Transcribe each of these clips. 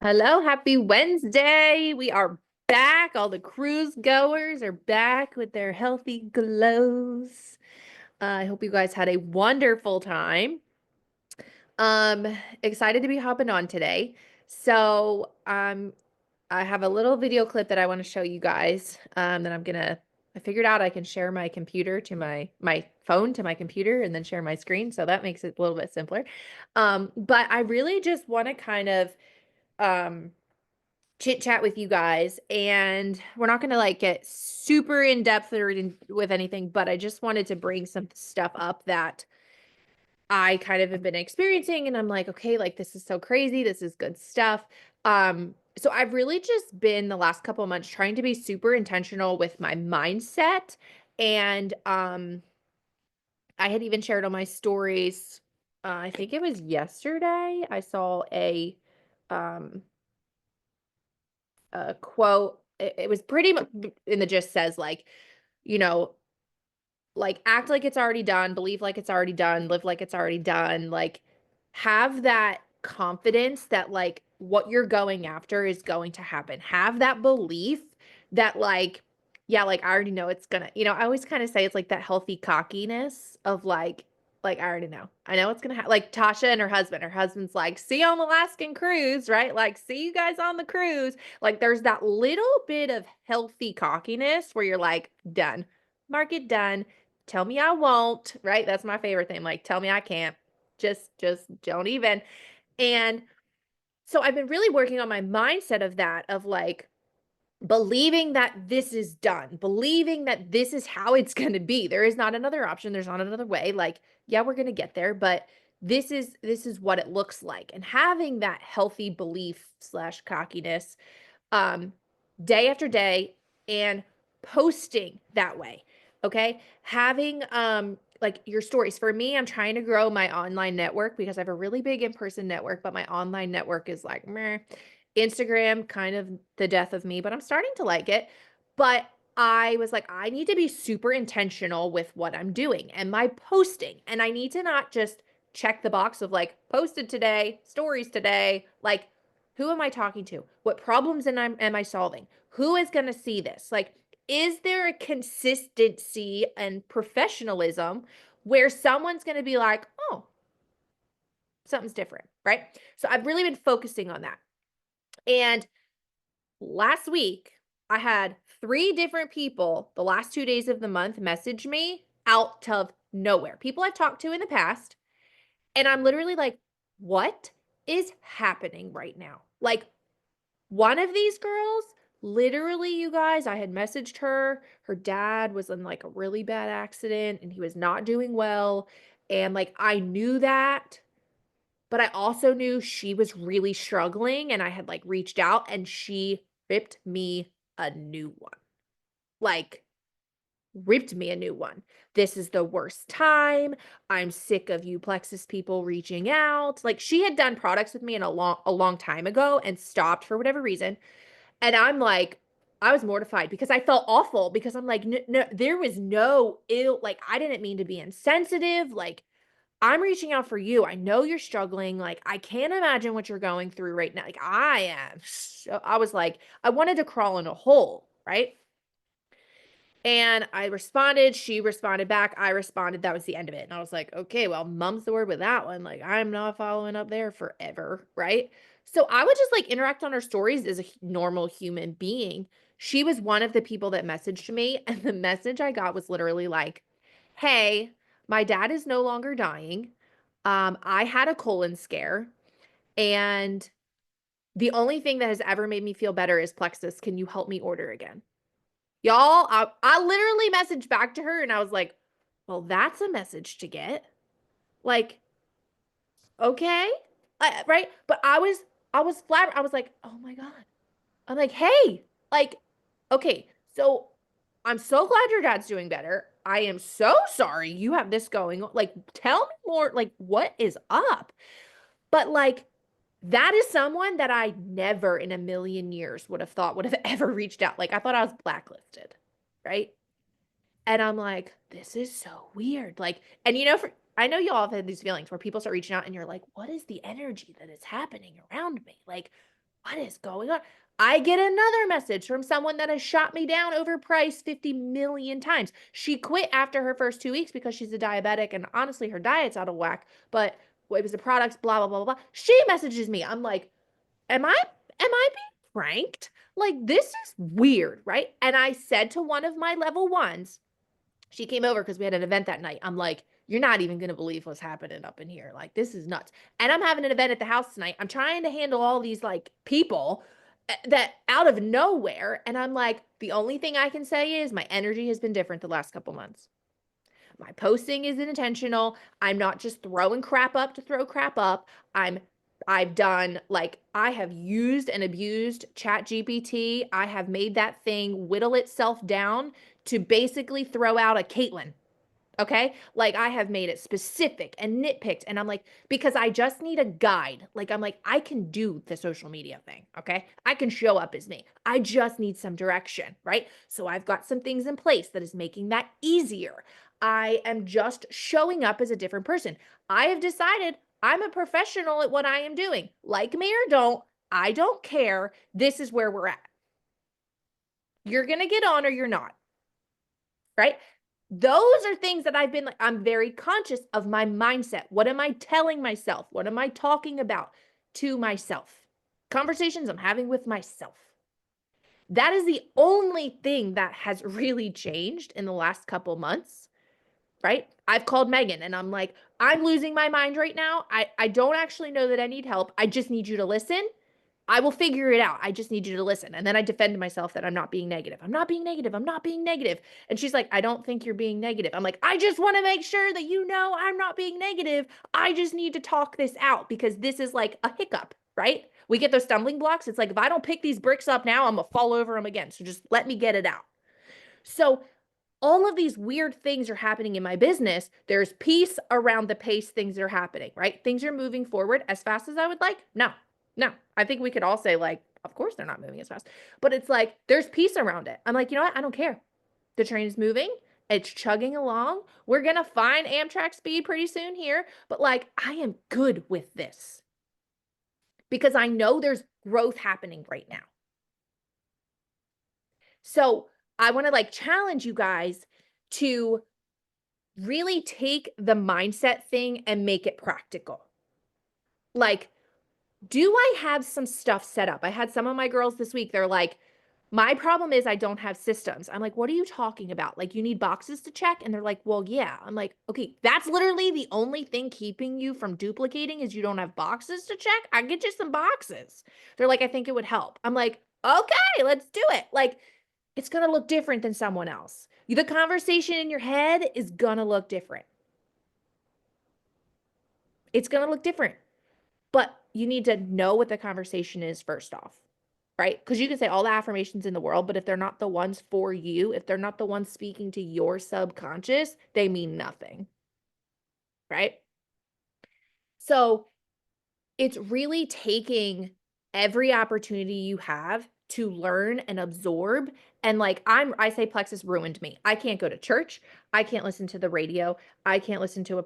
Hello, happy Wednesday. We are back. All the cruise goers are back with their healthy glows. I hope you guys had a wonderful time. Excited to be hopping on today. I have a little video clip that I want to show you guys. I figured out I can share my computer to my phone to my computer and then share my screen, so that makes it a little bit simpler. But I really just want to kind of um chit chat with you guys, and we're not going to like get super in depth with anything, but I just wanted to bring some stuff up that I kind of have been experiencing, and I'm like, okay, like this is so crazy, this is good stuff. So I've really just been the last couple of months trying to be super intentional with my mindset, and I had even shared on my stories, I think it was yesterday, I saw um a quote. It was pretty much in the gist says like, you know, like act like it's already done, believe like it's already done, live like it's already done. Like have that confidence that like what you're going after is going to happen. Have that belief that like, yeah, like I already know it's gonna, I always kind of say it's like that healthy cockiness of like I already know. I know it's gonna happen. Like Tasha and her husband. Her husband's like, see you on the Alaskan cruise, right? Like, see you guys on the cruise. Like there's that little bit of healthy cockiness where you're like, done. Mark it done. Tell me I won't, right? That's my favorite thing. Like, tell me I can't. Just don't even. And so I've been really working on my mindset of that, of like believing that this is done, believing that this is how it's going to be. There is not another option. There's not another way. Like, yeah, we're going to get there, but this is what it looks like. And having that healthy belief slash cockiness, um, day after day, and posting that way. Okay. Having like your stories. For me, I'm trying to grow my online network because I have a really big in-person network, but my online network is like meh. Instagram, kind of the death of me, but I'm starting to like it. But I was like, I need to be super intentional with what I'm doing and my posting. And I need to not just check the box of like posted today, stories today, like who am I talking to? What problems am I solving? Who is going to see this? Like, is there a consistency and professionalism where someone's going to be like, oh, something's different, right? So I've really been focusing on that. And last week, I had 3 different people the last 2 days of the month message me out of nowhere. People I've talked to in the past. And I'm literally like, what is happening right now? Like, one of these girls, literally, you guys, I had messaged her. Her dad was in like a really bad accident and he was not doing well. And like, I knew that, but I also knew she was really struggling. And I had like reached out and she ripped me a new one. Like, ripped me a new one. This is the worst time. I'm sick of you Plexus people reaching out. Like she had done products with me in a long time ago and stopped for whatever reason. And I'm like, I was mortified because I felt awful because I'm like, no, there was no ill, like, I didn't mean to be insensitive. Like, I'm reaching out for you. I know you're struggling. Like, I can't imagine what you're going through right now. Like, I am. So I was like, I wanted to crawl in a hole, right? And I responded, she responded back, I responded, that was the end of it. And I was like, okay, well, mum's the word with that one. Like, I'm not following up there forever, right? So I would just like interact on her stories as a normal human being. She was one of the people that messaged me, and the message I got was literally like, hey, my dad is no longer dying. I had a colon scare, and the only thing that has ever made me feel better is Plexus. Can you help me order again? Y'all, I literally messaged back to her and I was like, well, that's a message to get. Like, okay. Right? But I was flat. I was like, oh my God. I'm like, hey, like, okay, so I'm so glad your dad's doing better. I am so sorry you have this going on. Like, tell me more. Like, what is up? But like, that is someone that I never in a million years would have thought would have ever reached out. Like, I thought I was blacklisted, right? And I'm like, this is so weird. Like, and I know y'all have had these feelings where people start reaching out and you're like, what is the energy that is happening around me? Like, what is going on? I get another message from someone that has shot me down overpriced 50 million times. She quit after her first 2 weeks because she's a diabetic and honestly, her diet's out of whack, but it was the products, blah, blah, blah, blah. She messages me. I'm like, am I being pranked? Like, this is weird, right? And I said to one of my level ones, she came over because we had an event that night. I'm like, you're not even going to believe what's happening up in here. Like, this is nuts. And I'm having an event at the house tonight. I'm trying to handle all these like people that out of nowhere. And I'm like, the only thing I can say is my energy has been different the last couple months. My posting is intentional. I'm not just throwing crap up to throw crap up. I've done like I have used and abused ChatGPT. I have made that thing whittle itself down to basically throw out a Caitlin. Okay. Like I have made it specific and nitpicked. And I'm like, because I just need a guide. Like, I'm like, I can do the social media thing. Okay. I can show up as me. I just need some direction. Right. So I've got some things in place that is making that easier. I am just showing up as a different person. I have decided I'm a professional at what I am doing. Like me or don't, I don't care. This is where we're at. You're going to get on or you're not. Right. Those are things that I've been like, I'm very conscious of my mindset. What am I telling myself? What am I talking about to myself? Conversations I'm having with myself. That is the only thing that has really changed in the last couple months, right? I've called Megan and I'm like, I'm losing my mind right now. I don't actually know that I need help. I just need you to listen. I will figure it out. I just need you to listen. And then I defend myself that I'm not being negative. I'm not being negative. I'm not being negative. And she's like, I don't think you're being negative. I'm like, I just want to make sure that you know I'm not being negative. I just need to talk this out because this is like a hiccup, right? We get those stumbling blocks. It's like, if I don't pick these bricks up now, I'm going to fall over them again. So just let me get it out. So all of these weird things are happening in my business. There's peace around the pace things are happening, right? Things are moving forward as fast as I would like. No. I think we could all say like, of course they're not moving as fast, but it's like, there's peace around it. I'm like, you know what? I don't care. The train is moving. It's chugging along. We're going to find Amtrak speed pretty soon here, but like, I am good with this because I know there's growth happening right now. So I want to like challenge you guys to really take the mindset thing and make it practical. Like, do I have some stuff set up? I had some of my girls this week, they're like, my problem is I don't have systems. I'm like, what are you talking about? Like, you need boxes to check? And they're like, well, yeah. I'm like, okay, that's literally the only thing keeping you from duplicating is you don't have boxes to check. I get you some boxes. They're like, I think it would help. I'm like, okay, let's do it. Like, it's going to look different than someone else. The conversation in your head is going to look different. It's going to look different. But you need to know what the conversation is first off, right? Because you can say all the affirmations in the world, but if they're not the ones for you, if they're not the ones speaking to your subconscious, they mean nothing, right? So it's really taking every opportunity you have to learn and absorb. And like I say Plexus ruined me. I can't go to church. I can't listen to the radio. I can't listen to a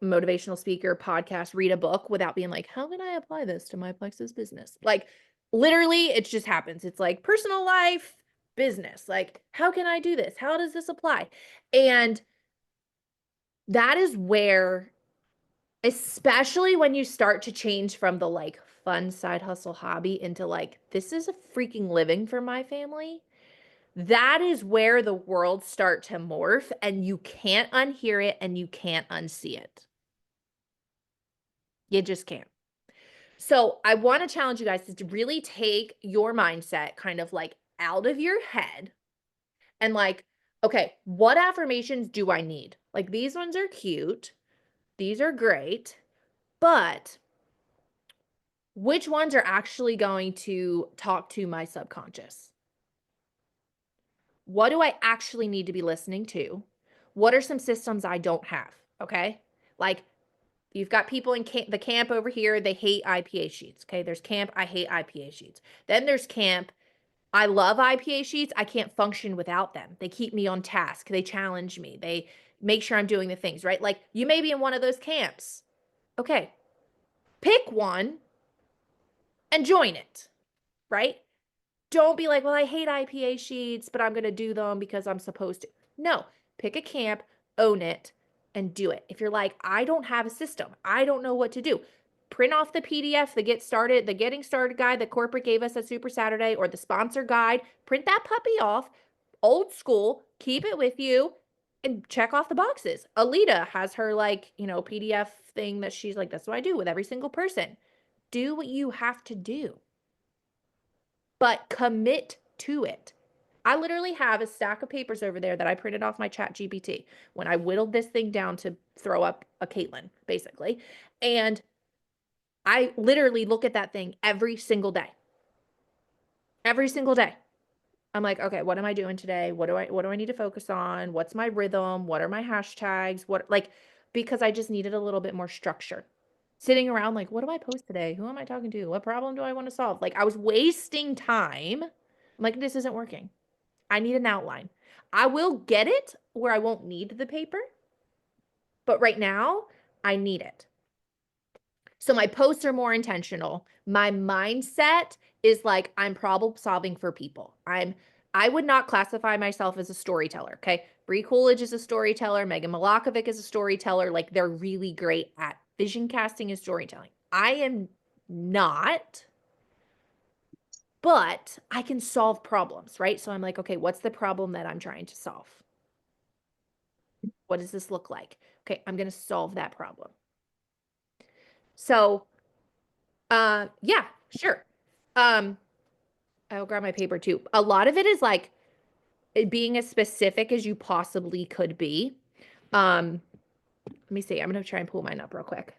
motivational speaker podcast, read a book without being like, how can I apply this to my Plexus business? Like literally it just happens. It's like personal life, business. Like, how can I do this? How does this apply? And that is where, especially when you start to change from the like fun side hustle hobby into like, this is a freaking living for my family. That is where the worlds start to morph and you can't unhear it and you can't unsee it. You just can't. So I want to challenge you guys to really take your mindset kind of like out of your head and like, okay, what affirmations do I need? Like these ones are cute. These are great, but which ones are actually going to talk to my subconscious? What do I actually need to be listening to? What are some systems I don't have? Okay. Like you've got people in the camp over here, they hate IPA sheets. Okay. There's camp, I hate IPA sheets. Then there's camp, I love IPA sheets. I can't function without them. They keep me on task. They challenge me. They make sure I'm doing the things, right? Like you may be in one of those camps. Okay. Pick one and join it, right? Don't be like, well, I hate IPA sheets, but I'm going to do them because I'm supposed to. No, pick a camp, own it, and do it. If you're like, I don't have a system, I don't know what to do, print off the PDF, the getting started guide that corporate gave us at Super Saturday, or the sponsor guide, print that puppy off, old school, keep it with you, and check off the boxes. Alita has her PDF thing that she's like, that's what I do with every single person. Do what you have to do, but commit to it. I literally have a stack of papers over there that I printed off my ChatGPT when I whittled this thing down to throw up a Caitlin, basically. And I literally look at that thing every single day. Every single day. I'm like, okay, what am I doing today? What do I need to focus on? What's my rhythm? What are my hashtags? Because I just needed a little bit more structure. Sitting around like, what do I post today? Who am I talking to? What problem do I want to solve? Like, I was wasting time. I'm like, this isn't working. I need an outline. I will get it where I won't need the paper, but right now I need it. So my posts are more intentional. My mindset is like, I'm problem solving for people. I would not classify myself as a storyteller. Okay. Bree Coolidge is a storyteller. Megan Malakovic is a storyteller. Like, they're really great at vision casting and storytelling. I am not, but I can solve problems, right? So I'm like, okay, what's the problem that I'm trying to solve? What does this look like? Okay, I'm going to solve that problem. So, yeah, sure. I'll grab my paper too. A lot of it is like being as specific as you possibly could be. Let me see. I'm going to try and pull mine up real quick.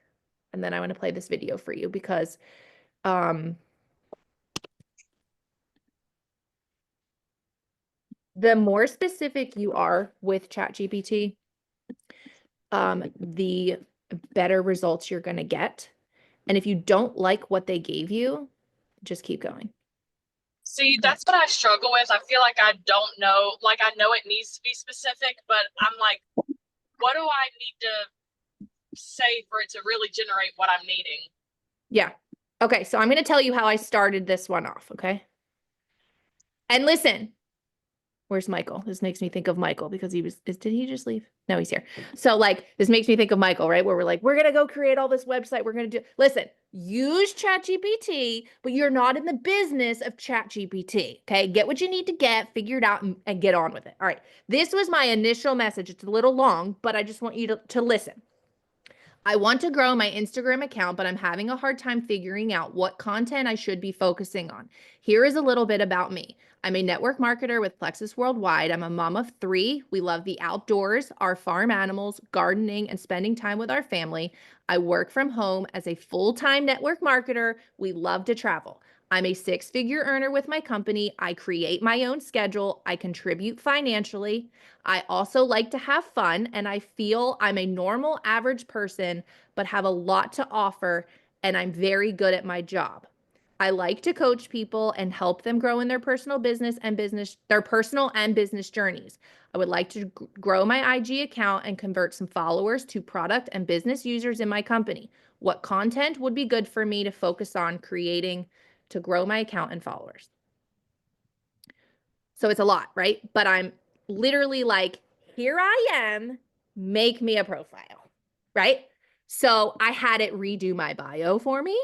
And then I want to play this video for you because, the more specific you are with ChatGPT, the better results you're going to get. And if you don't like what they gave you, just keep going. See, that's what I struggle with. I feel like I don't know, like I know it needs to be specific, but I'm like, what do I need to say for it to really generate what I'm needing? Yeah. Okay, so I'm going to tell you how I started this one off, okay? And listen, where's Michael? This makes me think of Michael because did he just leave? No, he's here. So this makes me think of Michael, right? Where we're like, we're going to go create all this website. We're going to listen, use ChatGPT, but you're not in the business of ChatGPT, okay? Get what you need to get, figure it out, and get on with it. All right. This was my initial message. It's a little long, but I just want you to listen. I want to grow my Instagram account, but I'm having a hard time figuring out what content I should be focusing on. Here is a little bit about me. I'm a network marketer with Plexus Worldwide. I'm a mom of 3. We love the outdoors, our farm animals, gardening, and spending time with our family. I work from home as a full-time network marketer. We love to travel. I'm a 6-figure earner with my company. I create my own schedule. I contribute financially. I also like to have fun, and I feel I'm a normal, average person, but have a lot to offer, and I'm very good at my job. I like to coach people and help them grow in their personal and business journeys. I would like to grow my IG account and convert some followers to product and business users in my company. What content would be good for me to focus on creating to grow my account and followers? So it's a lot, right? But I'm literally like, here I am, make me a profile, right? So I had it redo my bio for me.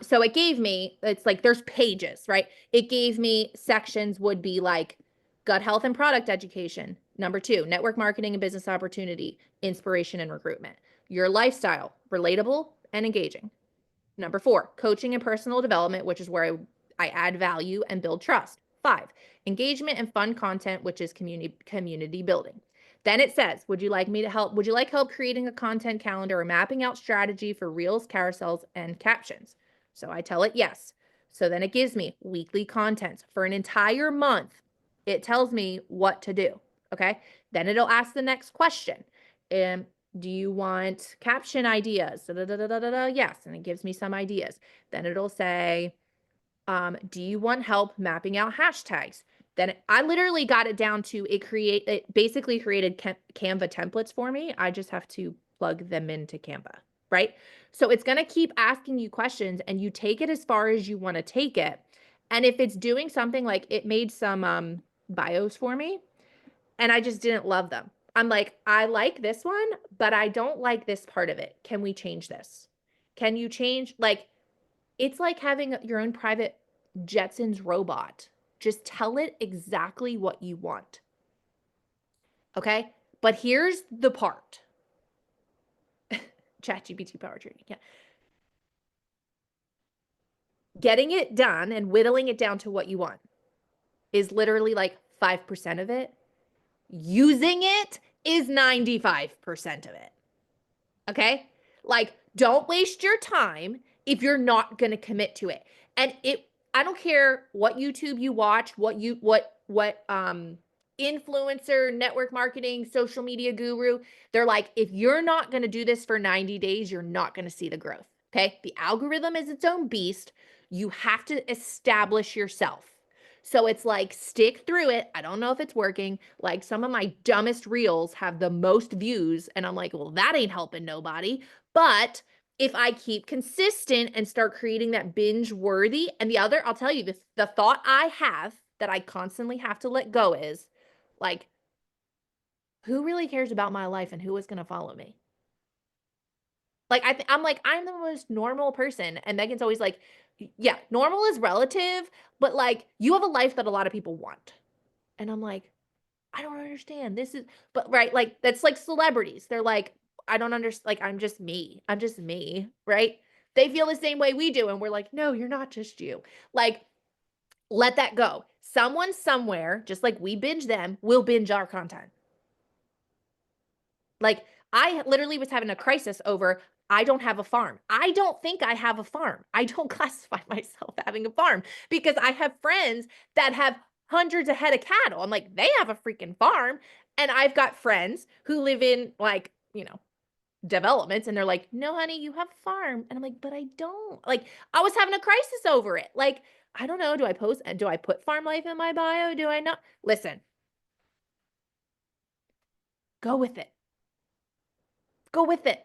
So it gave me, it's like there's pages, right? It gave me sections would be like gut health and product education. Number 2, network marketing and business opportunity, inspiration and recruitment. Your lifestyle, relatable and engaging. Number 4, coaching and personal development, which is where I add value and build trust. 5, engagement and fun content, which is community building. Then it says, would you like help creating a content calendar or mapping out strategy for reels, carousels, and captions? So I tell it yes. So then it gives me weekly content for an entire month. It tells me what to do. Okay. Then it'll ask the next question. Do you want caption ideas? Yes. And it gives me some ideas. Then it'll say, do you want help mapping out hashtags? Then I literally got it down to it basically created Canva templates for me. I just have to plug them into Canva. right? So it's going to keep asking you questions and you take it as far as you want to take it. And if it's doing something like it made some bios for me and I just didn't love them. I'm like, I like this one, but I don't like this part of it. Can we change this? Can you change? Like, it's like having your own private Jetsons robot. Just tell it exactly what you want. Okay? But here's the part. ChatGPT power training. Yeah. Getting it done and whittling it down to what you want is literally like 5% of it. Using it is 95% of it. Okay? Like, don't waste your time if you're not going to commit to it. And I don't care what YouTube you watch, what influencer, network marketing, social media guru, they're like, if you're not going to do this for 90 days, you're not going to see the growth. Okay? The algorithm is its own beast. You have to establish yourself. So it's like, stick through it. I don't know if it's working. Like, some of my dumbest reels have the most views, and I'm like, well, that ain't helping nobody. But if I keep consistent and start creating that binge worthy, and the other, I'll tell you, the thought I have that I constantly have to let go is like, who really cares about my life and who is going to follow me? Like, I'm like, I'm the most normal person. And Megan's always like, yeah, normal is relative, but like, you have a life that a lot of people want. And I'm like, I don't understand. This is, but right, like, that's like celebrities. They're like, I don't understand. Like, I'm just me. I'm just me, right? They feel the same way we do. And we're like, no, you're not just you. Like, let that go. Someone somewhere, just like we binge them, will binge our content. Like, I literally was having a crisis over, I don't have a farm. I don't think I have a farm. I don't classify myself having a farm because I have friends that have hundreds of head of cattle. I'm like, they have a freaking farm. And I've got friends who live in, like, developments, and they're like, no, honey, you have a farm. And I'm like, but I don't. Like, I was having a crisis over it. Like, I don't know. Do I put farm life in my bio? Do I not? Listen, go with it. Go with it.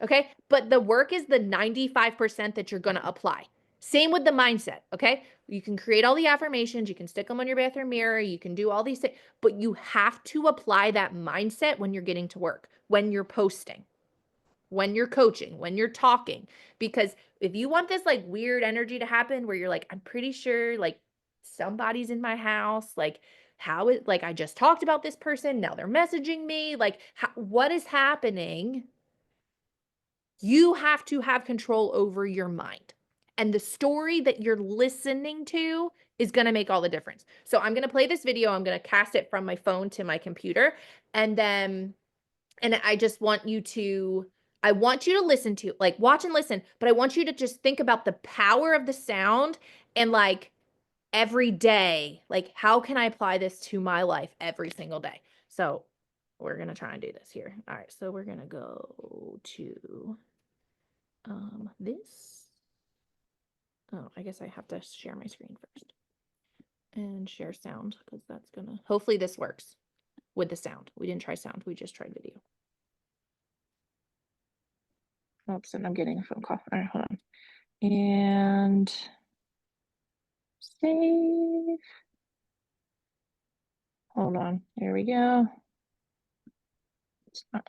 Okay. But the work is the 95% that you're going to apply. Same with the mindset. Okay. You can create all the affirmations, you can stick them on your bathroom mirror, you can do all these things, but you have to apply that mindset when you're getting to work, when you're posting, when you're coaching, when you're talking. Because if you want this like weird energy to happen where you're like, I'm pretty sure like somebody's in my house, like, how is, like, I just talked about this person, now they're messaging me, like, what is happening? You have to have control over your mind. And the story that you're listening to is going to make all the difference. So I'm going to play this video. I'm going to cast it from my phone to my computer. And I just want you to, I want you to listen to, like, watch and listen, but I want you to just think about the power of the sound and like every day, like, how can I apply this to my life every single day? So we're going to try and do this here. All right. So we're going to go to this. Oh, I guess I have to share my screen first and share sound because that's gonna, hopefully this works with the sound. We didn't try sound, we just tried video. Oops, and I'm getting a phone call. All right, hold on. And save. Hold on, here we go. It's not.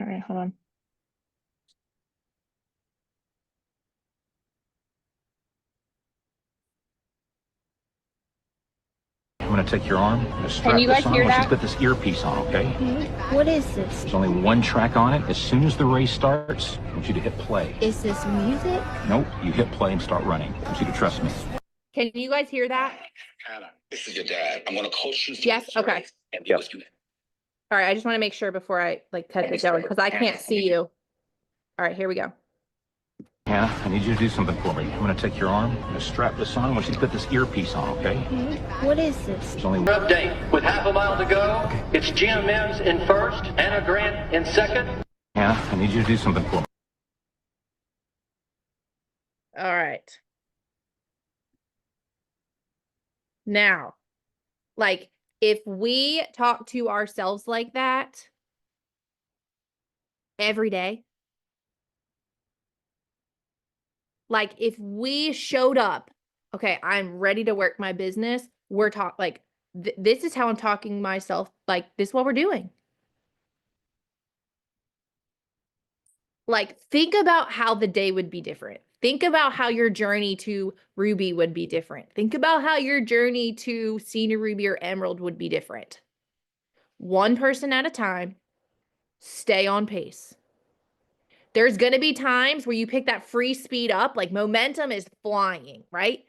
All right, hold on. I'm gonna take your arm. Can you guys hear that? Put this earpiece on, okay? What is this? There's only one track on it. As soon as the race starts, I want you to hit play. Is this music? Nope, you hit play and start running. I want you to trust me. Can you guys hear that? Hannah, this is your dad. I'm gonna coach you. Yes, okay. Yep. All right, I just want to make sure before I like cut it down because I can't see you. All right, here we go. Hannah, I need you to do something for me. I'm gonna take your arm. I'm gonna strap this on. I want you to put this earpiece on, okay? What is this? There's only Update. With half a mile to go, it's Jim Mims in first, Anna Grant in second. Hannah, I need you to do something for me. All right. Now, like, If we talk to ourselves like that every day, like if we showed up, okay, I'm ready to work my business. We're like, this is how I'm talking to myself. Like, this is what we're doing. Like, think about how the day would be different. Think about how your journey to Ruby would be different. Think about how your journey to Senior Ruby or Emerald would be different. One person at a time, stay on pace. There's going to be times where you pick that free speed up, like momentum is flying, right?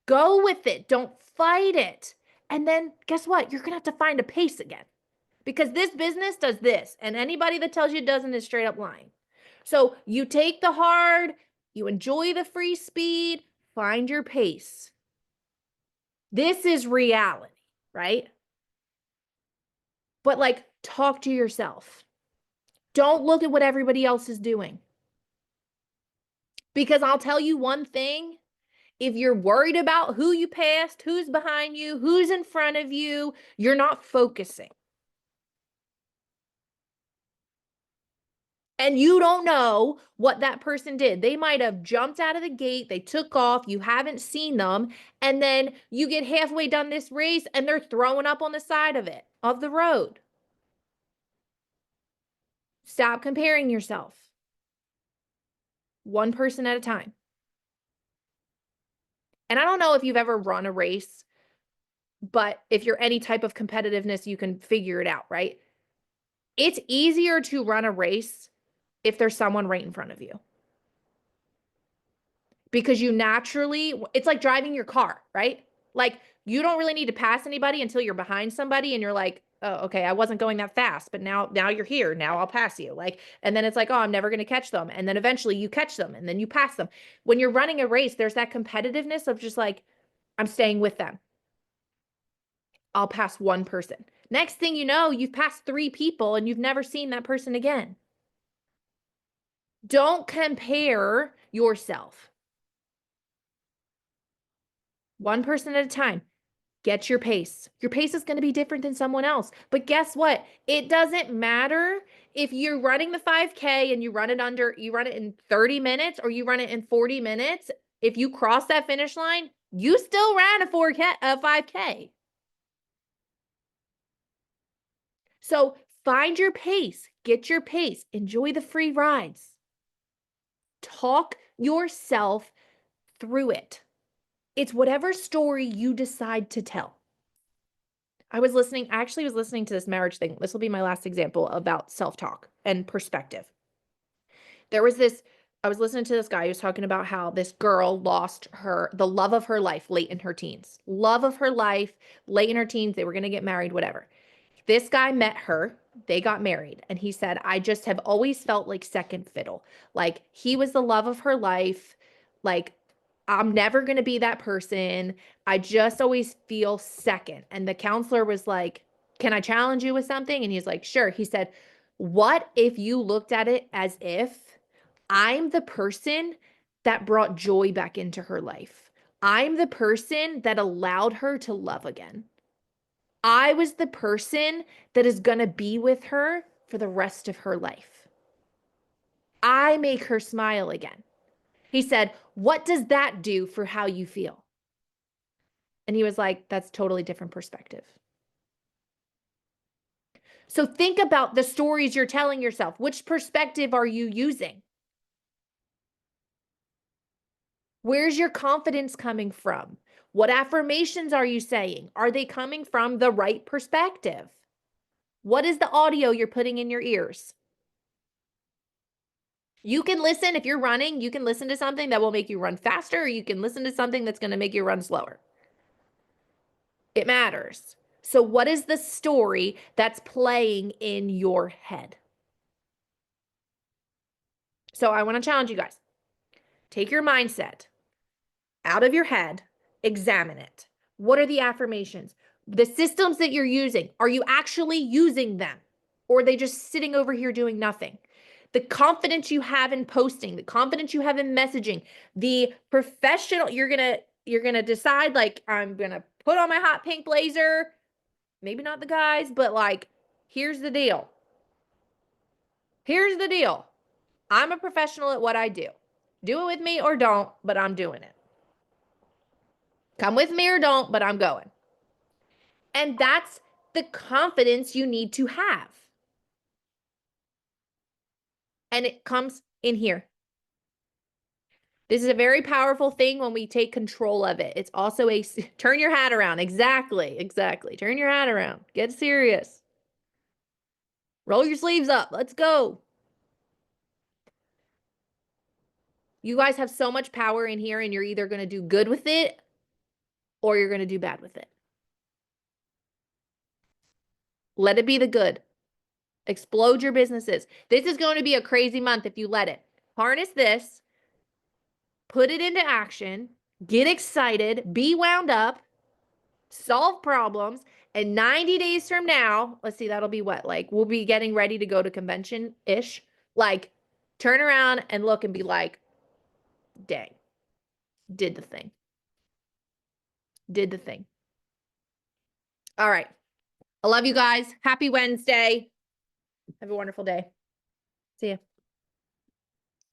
Go with it. Don't fight it. And then guess what? You're going to have to find a pace again because this business does this. And anybody that tells you it doesn't is straight up lying. So you take the hard, you enjoy the free speed, find your pace. This is reality, right? But like, talk to yourself. Don't look at what everybody else is doing. Because I'll tell you one thing, if you're worried about who you passed, who's behind you, who's in front of you, you're not focusing. And you don't know what that person did. They might have jumped out of the gate, they took off, you haven't seen them, and then you get halfway done this race and they're throwing up on the side of the road. Stop comparing yourself. One person at a time. And I don't know if you've ever run a race, but if you're any type of competitiveness, you can figure it out, right? It's easier to run a race if there's someone right in front of you. Because you naturally, it's like driving your car, right? Like you don't really need to pass anybody until you're behind somebody and you're like, oh, okay, I wasn't going that fast, but now you're here. Now I'll pass you. Like, and then it's like, oh, I'm never going to catch them. And then eventually you catch them and then you pass them. When you're running a race, there's that competitiveness of just like, I'm staying with them. I'll pass one person. Next thing you know, you've passed 3 people and you've never seen that person again. Don't compare yourself. One person at a time. Get your pace. Your pace is going to be different than someone else. But guess what? It doesn't matter if you're running the 5K and you run it in 30 minutes or you run it in 40 minutes. If you cross that finish line, you still ran a 5K. So find your pace, get your pace, enjoy the free rides. Talk yourself through it. It's whatever story you decide to tell. I actually was listening to this marriage thing. This will be my last example about self-talk and perspective. I was listening to this guy who was talking about how this girl lost the love of her life late in her teens. Love of her life, late in her teens, they were going to get married, whatever. This guy met her, they got married, and he said, I just have always felt like second fiddle. Like he was the love of her life. Like I'm never going to be that person. I just always feel second. And the counselor was like, can I challenge you with something? And he's like, sure. He said, what if you looked at it as if I'm the person that brought joy back into her life? I'm the person that allowed her to love again. I was the person that is going to be with her for the rest of her life. I make her smile again. He said, what does that do for how you feel? And he was like, that's totally different perspective. So think about the stories you're telling yourself. Which perspective are you using? Where's your confidence coming from? What affirmations are you saying? Are they coming from the right perspective? What is the audio you're putting in your ears? You can listen, if you're running, you can listen to something that will make you run faster, or you can listen to something that's going to make you run slower. It matters. So what is the story that's playing in your head? So I want to challenge you guys. Take your mindset out of your head, examine it. What are the affirmations? The systems that you're using, are you actually using them? Or are they just sitting over here doing nothing? The confidence you have in posting, the confidence you have in messaging, the professional, you're gonna decide like, I'm gonna put on my hot pink blazer, maybe not the guys, but like, here's the deal. Here's the deal. I'm a professional at what I do. Do it with me or don't, but I'm doing it. Come with me or don't, but I'm going. And that's the confidence you need to have. And it comes in here. This is a very powerful thing when we take control of it. It's also a turn your hat around. Exactly. Turn your hat around. Get serious. Roll your sleeves up. Let's go. You guys have so much power in here, and you're either going to do good with it or you're going to do bad with it. Let it be the good. Explode your businesses. This is going to be a crazy month if you let it. Harness this. Put it into action. Get excited. Be wound up. Solve problems. And 90 days from now, let's see, that'll be what? Like, we'll be getting ready to go to convention-ish. Like, turn around and look and be like, dang, did the thing. Did the thing. All right. I love you guys. Happy Wednesday. Have a wonderful day. See ya.